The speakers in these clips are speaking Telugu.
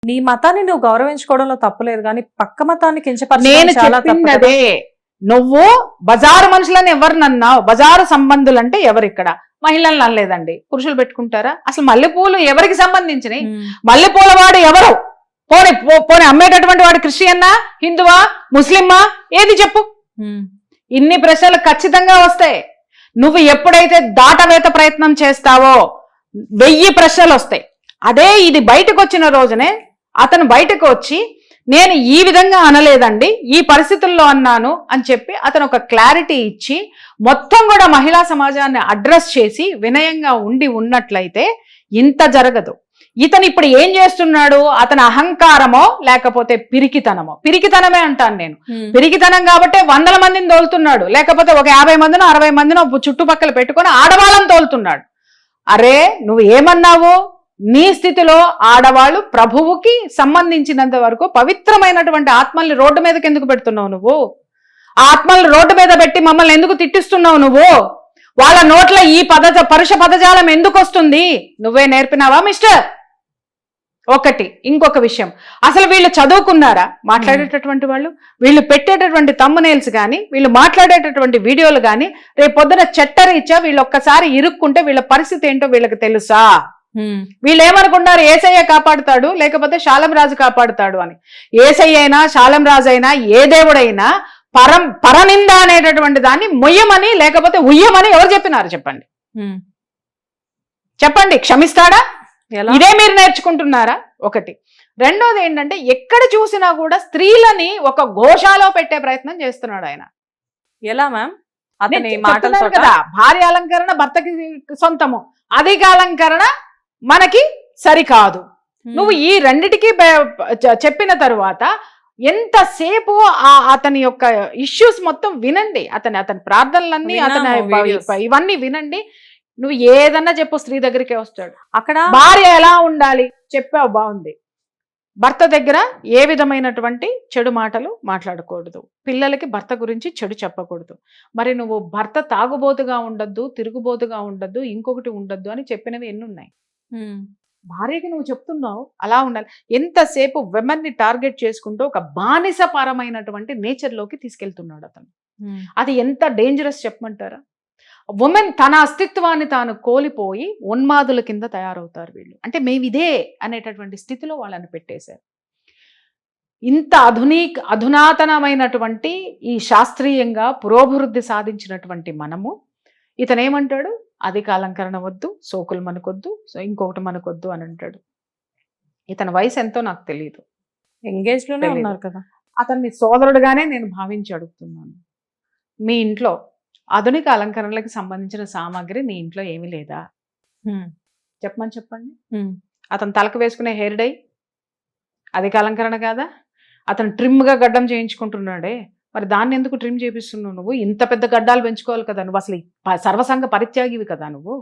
నీ మతాన్ని నువ్వు గౌరవించుకోవడంలో తప్పులేదు, కానీ పక్క మతాన్ని నేను కించపరచడం చాలా తప్పు కదా. చెప్పిందదే. నువ్వు బజారు మనుషులని ఎవరినన్నావు? బజారు సంబంధులు అంటే ఎవరిక్కడ? మహిళలను అనలేదండి. పురుషులు పెట్టుకుంటారా? అసలు మల్లెపూలు ఎవరికి సంబంధించినవి? మల్లెపూల వాడు ఎవరు? పోనీ పోనీ అమ్మేటటువంటి వాడు క్రిస్టియన్నా, హిందువా, ముస్లిమా, ఏది చెప్పు? ఇన్ని ప్రశ్నలు ఖచ్చితంగా వస్తాయి. నువ్వు ఎప్పుడైతే దాటవేత ప్రయత్నం చేస్తావో 1000 ప్రశ్నలు వస్తాయి. అదే ఇది బయటకు వచ్చిన రోజునే అతను బయటకు వచ్చి నేను ఈ విధంగా అనలేదండి, ఈ పరిస్థితుల్లో అన్నాను అని చెప్పి అతను ఒక క్లారిటీ ఇచ్చి మొత్తం కూడా మహిళా సమాజాన్ని అడ్రస్ చేసి వినయంగా ఉన్నట్లయితే ఇంత జరగదు. ఇతను ఇప్పుడు ఏం చేస్తున్నాడు? అతని అహంకారమో లేకపోతే పిరికితనమే అంటాను నేను. పిరికితనం కాబట్టి 100 మందిని తోలుతున్నాడు, లేకపోతే ఒక 50 మందినో 60 మందినో చుట్టుపక్కల పెట్టుకొని ఆడవాళ్ళని తోలుతున్నాడు. అరే నువ్వు ఏమన్నావు? నీ స్థితిలో ఆడవాళ్ళు ప్రభువుకి సంబంధించినంత వరకు పవిత్రమైనటువంటి ఆత్మల్ని రోడ్డు మీదకి ఎందుకు పెడుతున్నావు నువ్వు? ఆత్మల్ని రోడ్డు మీద పెట్టి మమ్మల్ని ఎందుకు తిట్టిస్తున్నావు నువ్వు? వాళ్ళ నోట్ల ఈ పరుష పదజాలం ఎందుకు వస్తుంది? నువ్వే నేర్పినావా మిస్టర్? ఒకటి. ఇంకొక విషయం, అసలు వీళ్ళు చదువుకున్నారా మాట్లాడేటటువంటి వాళ్ళు? వీళ్ళు పెట్టేటటువంటి థంబ్నెయిల్స్ కానీ, వీళ్ళు మాట్లాడేటటువంటి వీడియోలు కానీ రేపు పొద్దున చట్టరీత్యా వీళ్ళు ఒక్కసారి ఇరుక్కుంటే వీళ్ళ పరిస్థితి ఏంటో వీళ్ళకి తెలుసా? వీళ్ళు ఏమనుకున్నారు? ఏసయ్య కాపాడుతాడు లేకపోతే శాలం రాజు కాపాడుతాడు అని. ఏసయ్య అయినా శాలం రాజు అయినా ఏ దేవుడైనా పరనింద అనేటటువంటి దాన్ని మొయ్యమని లేకపోతే ఉయ్యమని ఎవరు చెప్పినారు? చెప్పండి చెప్పండి. క్షమిస్తాడా? ఇదే మీరు నేర్చుకుంటున్నారా? ఒకటి. రెండోది ఏంటంటే ఎక్కడ చూసినా కూడా స్త్రీలని ఒక ఘోషాలో పెట్టే ప్రయత్నం చేస్తున్నాడు ఆయన. ఎలా మ్యామ్? అతని మాటలతో కదా, భార్య అలంకరణ భర్తకి సొంతము, అధిక అలంకరణ మనకి సరికాదు. నువ్వు ఈ రెండిటికి చెప్పిన తరువాత ఎంతసేపు అతని యొక్క ఇష్యూస్ మొత్తం వినండి, అతని ప్రార్థనలన్నీ, ఇవన్నీ వినండి. నువ్వు ఏదన్నా చెప్పు, స్త్రీ దగ్గరికే వస్తాడు. అక్కడ భార్య ఎలా ఉండాలి చెప్పావు, బాగుంది. భర్త దగ్గర ఏ విధమైనటువంటి చెడు మాటలు మాట్లాడకూడదు, పిల్లలకి భర్త గురించి చెడు చెప్పకూడదు. మరి నువ్వు భర్త తాగుబోతుగా ఉండద్దు, తిరుగుబోతుగా ఉండద్దు, ఇంకొకటి ఉండద్దు అని చెప్పినవి ఎన్ని ఉన్నాయి? భార్యకి నువ్వు చెప్తున్నావు అలా ఉండాలి. ఎంతసేపు విమెన్ని టార్గెట్ చేసుకుంటూ ఒక బానిసపరమైనటువంటి నేచర్లోకి తీసుకెళ్తున్నాడు అతను. అది ఎంత డేంజరస్ చెప్పమంటారా? ఉమెన్ తన అస్తిత్వాన్ని తాను కోల్పోయి ఉన్మాదుల కింద తయారవుతారు వీళ్ళు. అంటే మేమిదే అనేటటువంటి స్థితిలో వాళ్ళని పెట్టేశారు. ఇంత అధునాతనమైనటువంటి ఈ శాస్త్రీయంగా పురోభివృద్ధి సాధించినటువంటి మనము ఇతనేమంటాడు? అధిక అలంకరణ వద్దు, సోకులు మనకొద్దు, ఇంకొకటి మనకొద్దు అని అంటాడు. ఇతని వయసు ఎంతో నాకు తెలియదు, ఎంగేజ్ లోనే ఉన్నారు కదా. అతన్ని సోదరుడుగానే నేను భావించి అడుగుతున్నాను. మీ ఇంట్లో ఆధునిక అలంకరణలకు సంబంధించిన సామాగ్రి నీ ఇంట్లో ఏమీ లేదా? చెప్పండి. అతను తలకు వేసుకునే హెయిర్ డై అధిక అలంకరణ కాదా? అతను ట్రిమ్గా గడ్డం చేయించుకుంటున్నాడే, మరి దాన్ని ఎందుకు ట్రిమ్ చేపిస్తున్నావు నువ్వు? ఇంత పెద్ద గడ్డాలు పెంచుకోవాలి కదా నువ్వు, అసలు సర్వసంగ పరిత్యాగివి కదా నువ్వు,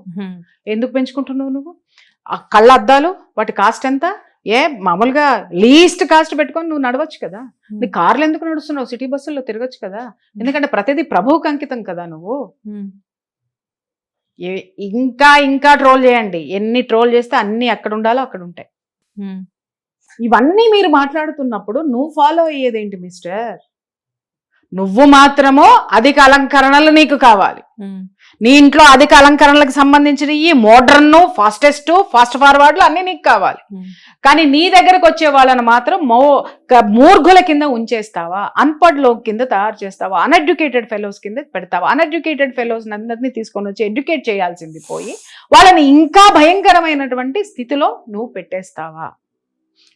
ఎందుకు పెంచుకుంటున్నావు నువ్వు? ఆ కళ్ళ అద్దాలు వాటి కాస్ట్ ఎంత? మామూలుగా లీస్ట్ కాస్ట్ పెట్టుకొని నువ్వు నడవచ్చు కదా. నీ కార్లు ఎందుకు నడుస్తున్నావు? సిటీ బస్సుల్లో తిరగచ్చు కదా. ఎందుకంటే ప్రతిదీ ప్రభువుకి అంకితం కదా నువ్వు. ఇంకా ట్రోల్ చేయండి, ఎన్ని ట్రోల్ చేస్తే అన్ని అక్కడ ఉండాలో అక్కడ ఉంటాయి. ఇవన్నీ మీరు మాట్లాడుతున్నప్పుడు నువ్వు ఫాలో అయ్యేదేంటి మిస్టర్? నువ్వు మాత్రమో అధిక అలంకరణలు నీకు కావాలి. నీ ఇంట్లో అధిక అలంకరణలకు సంబంధించిన ఈ మోడర్న్, ఫాస్ట్ ఫార్వర్డ్లు అన్ని నీకు కావాలి. కానీ నీ దగ్గరకు వచ్చే వాళ్ళని మాత్రం మూర్ఘుల కింద ఉంచేస్తావా? అన్పడ్ లో కింద తయారు చేస్తావా? అన్ఎడ్యుకేటెడ్ ఫెలోస్ కింద పెడతావా? అన్ఎడ్యుకేటెడ్ ఫెలోస్ అందరినీ తీసుకొని వచ్చి ఎడ్యుకేట్ చేయాల్సింది పోయి వాళ్ళని ఇంకా భయంకరమైనటువంటి స్థితిలో నువ్వు పెట్టేస్తావా?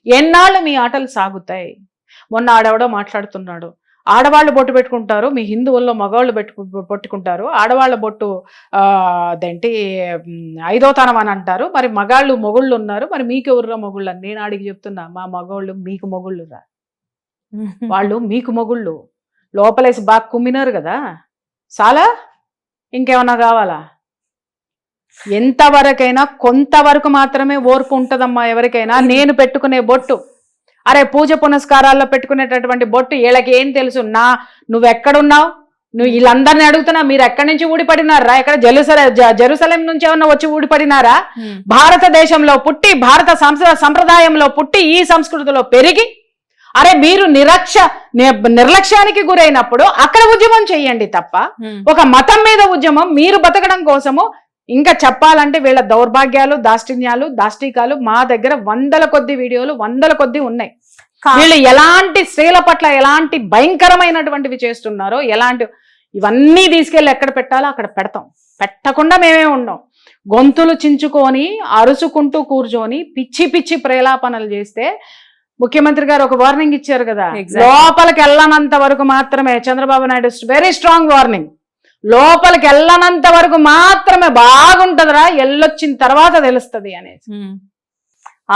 ఎన్నాళ్ళు మీ ఆటలు సాగుతాయి? మొన్న ఆడెవడో మాట్లాడుతున్నాడు, ఆడవాళ్ళు బొట్టు పెట్టుకుంటారు, మీ హిందువుల్లో మగవాళ్ళు పెట్టుకుంటారు, ఆడవాళ్ళ బొట్టు అదేంటి 5వ తనం అని అంటారు, మరి మొగుళ్ళు ఉన్నారు, మరి మీకు ఎవరురా మొగుళ్ళు అని నేను అడిగి చెప్తున్నా. మా మగవాళ్ళు మీకు మొగుళ్ళు రా, వాళ్ళు మీకు మొగుళ్ళు. లోపలేసి బాగా కుమ్మినారు కదా, చాలా ఇంకేమన్నా కావాలా? ఎంతవరకైనా కొంతవరకు మాత్రమే ఓర్పు ఉంటుందమ్మా ఎవరికైనా. నేను పెట్టుకునే బొట్టు, అరే పూజ పునస్కారాల్లో పెట్టుకునేటటువంటి బొట్టు వీళ్ళకి ఏం తెలుసు? నువ్వెక్కడున్నావు? నువ్వు వీళ్ళందరినీ అడుగుతున్నా, మీరు ఎక్కడి నుంచి ఊడిపడినారా? ఎక్కడ జెరూసలేం నుంచి ఏమన్నా వచ్చి ఊడిపడినారా? భారతదేశంలో పుట్టి, భారత సంప్రదాయంలో పుట్టి, ఈ సంస్కృతిలో పెరిగి, అరే మీరు నిర్లక్ష్యానికి గురైనప్పుడు అక్కడ ఉద్యమం చెయ్యండి తప్ప ఒక మతం మీద ఉద్యమం మీరు బతకడం కోసము. ఇంకా చెప్పాలంటే వీళ్ళ దౌర్భాగ్యాలు, దాష్టికాలు మా దగ్గర వందల కొద్ది వీడియోలు, వందల కొద్ది ఉన్నాయి. వీళ్ళు ఎలాంటి స్త్రీల పట్ల ఎలాంటి భయంకరమైనటువంటివి చేస్తున్నారో, ఇవన్నీ తీసుకెళ్లి ఎక్కడ పెట్టాలో అక్కడ పెడతాం. పెట్టకుండా మేమే ఉండం. గొంతులు చించుకొని అరుచుకుంటూ కూర్చొని పిచ్చి పిచ్చి ప్రేలాపనలు చేస్తే ముఖ్యమంత్రి గారు ఒక వార్నింగ్ ఇచ్చారు కదా, లోపలికి వెళ్ళనంత వరకు మాత్రమే. Chandrababu Naidu very strong warning, లోపలికి వెళ్ళనంత వరకు మాత్రమే బాగుంటదిరా, ఎల్లొచ్చిన తర్వాత తెలుస్తుంది అనేసి.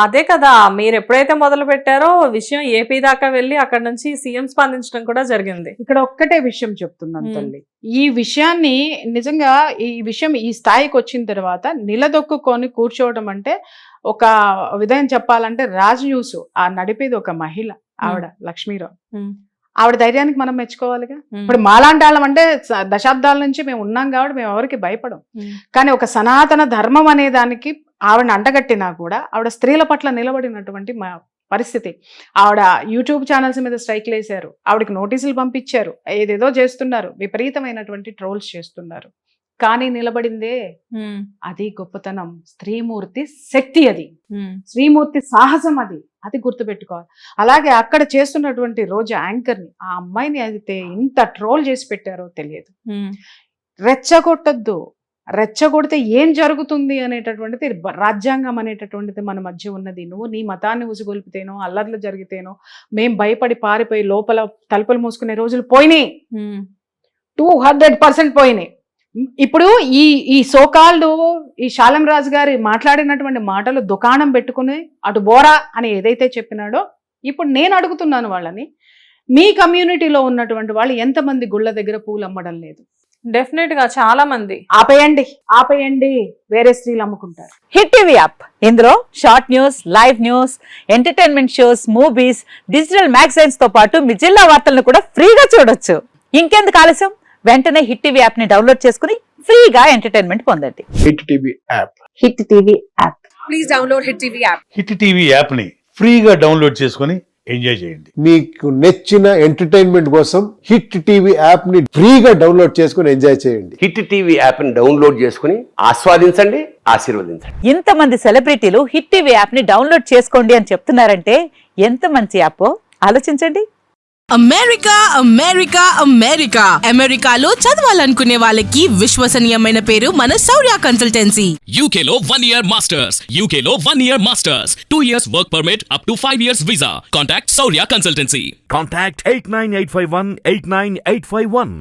అదే కదా, మీరు ఎప్పుడైతే మొదలు పెట్టారో విషయం ఏపీ దాకా వెళ్ళి అక్కడ నుంచి సీఎం స్పందించడం కూడా జరిగింది. ఇక్కడ ఒక్కటే విషయం చెప్తున్నాను తల్లి, ఈ విషయాన్ని నిజంగా ఈ స్థాయికి వచ్చిన తర్వాత నిలదొక్కుకొని కూర్చోవడం అంటే, ఒక విధంగా చెప్పాలంటే రాజ్ న్యూస్ ఆ నడిపేది ఒక మహిళ, ఆవిడ లక్ష్మీరావు. ఆవిడ ధైర్యానికి మనం మెచ్చుకోవాలిగా. ఇప్పుడు మాలాంటి వాళ్ళం అంటే దశాబ్దాల నుంచి మేము ఉన్నాం కాబట్టి మేము ఎవరికి భయపడం. కానీ ఒక సనాతన ధర్మం అనే దానికి ఆవిడని అంటగట్టినా కూడా ఆవిడ స్త్రీల పట్ల నిలబడినటువంటి పరిస్థితి. ఆవిడ యూట్యూబ్ ఛానల్స్ మీద స్ట్రైక్లు వేశారు, ఆవిడకి నోటీసులు పంపించారు, ఏదేదో చేస్తున్నారు, విపరీతమైనటువంటి ట్రోల్స్ చేస్తున్నారు. కానీ నిలబడిందే, అది గొప్పతనం. స్త్రీమూర్తి శక్తి, అది స్త్రీమూర్తి సాహసం, అది గుర్తుపెట్టుకోవాలి. అలాగే అక్కడ చేస్తున్నటువంటి రోజు యాంకర్ని, ఆ అమ్మాయిని అయితే ఇంత ట్రోల్ చేసి పెట్టారో తెలియదు. రెచ్చగొట్టద్దు, రెచ్చగొడితే ఏం జరుగుతుంది అనేటటువంటిది రాజ్యాంగం అనేటటువంటిది మన మధ్య ఉన్నది. నువ్వు నీ మతాన్ని ఉసిగొల్పితేనో, అల్లర్లు జరిగితేనో మేం భయపడి పారిపోయి లోపల తలుపులు మూసుకునే రోజులు పోయినాయి, 200% పోయినాయి. ఇప్పుడు ఈ సోకాల్డ్ ఈ శాలం రాజు గారి మాట్లాడినటువంటి మాటలు దుకాణం పెట్టుకుని అటు బోరా అని ఏదైతే చెప్పినాడో, ఇప్పుడు నేను అడుగుతున్నాను వాళ్ళని, మీ కమ్యూనిటీలో ఉన్నటువంటి వాళ్ళు ఎంతమంది గుళ్ళ దగ్గర పూలు అమ్మడం లేదు? డెఫినెట్ గా చాలా మంది. ఆపేయండి, వేరే స్త్రీలు అమ్ముకుంటారు. హిట్ టీవీ యాప్, ఇందులో short news, live news, entertainment shows, movies, digital magazines తో పాటు మీ జిల్లా వార్తలను కూడా ఫ్రీగా చూడొచ్చు. ఇంకెందుకు ఆలస్యం, వెంటనే హిట్ టీవీ యాప్ ని డౌన్లోడ్ చేసుకుని ఫ్రీగా ఎంటర్టైన్మెంట్ పొందండి. Hit TV app. Hit TV app. Please download hit TV app. Hit TV app ని ఫ్రీగా డౌన్లోడ్ చేసుకుని ఎంజాయ్ చేయండి. మీకు నచ్చిన ఎంటర్టైన్మెంట్ కోసం హిట్ టీవీ యాప్ ని ఫ్రీగా డౌన్లోడ్ చేసుకుని ఎంజాయ్ చేయండి. హిట్ టీవీ యాప్ ని డౌన్లోడ్ చేసుకుని ఆస్వాదించండి, ఆశీర్వదించండి. ఇంతమంది సెలబ్రిటీలు హిట్ టీవీ యాప్ ని డౌన్లోడ్ చేసుకోండి అని చెప్తున్నారంటే ఎంత మంచి యాప్ ఆలోచించండి. అమెరికాలో చదవాలనుకునే వాళ్ళకి విశ్వసనీయమైన పేరు మన శౌర్య కన్సల్టెన్సీ. UK లో 1 year masters, UK లో 1 year masters, 2 years work permit up to 5 years visa. Contact Saurya Consultancy. Contact 89851 89851.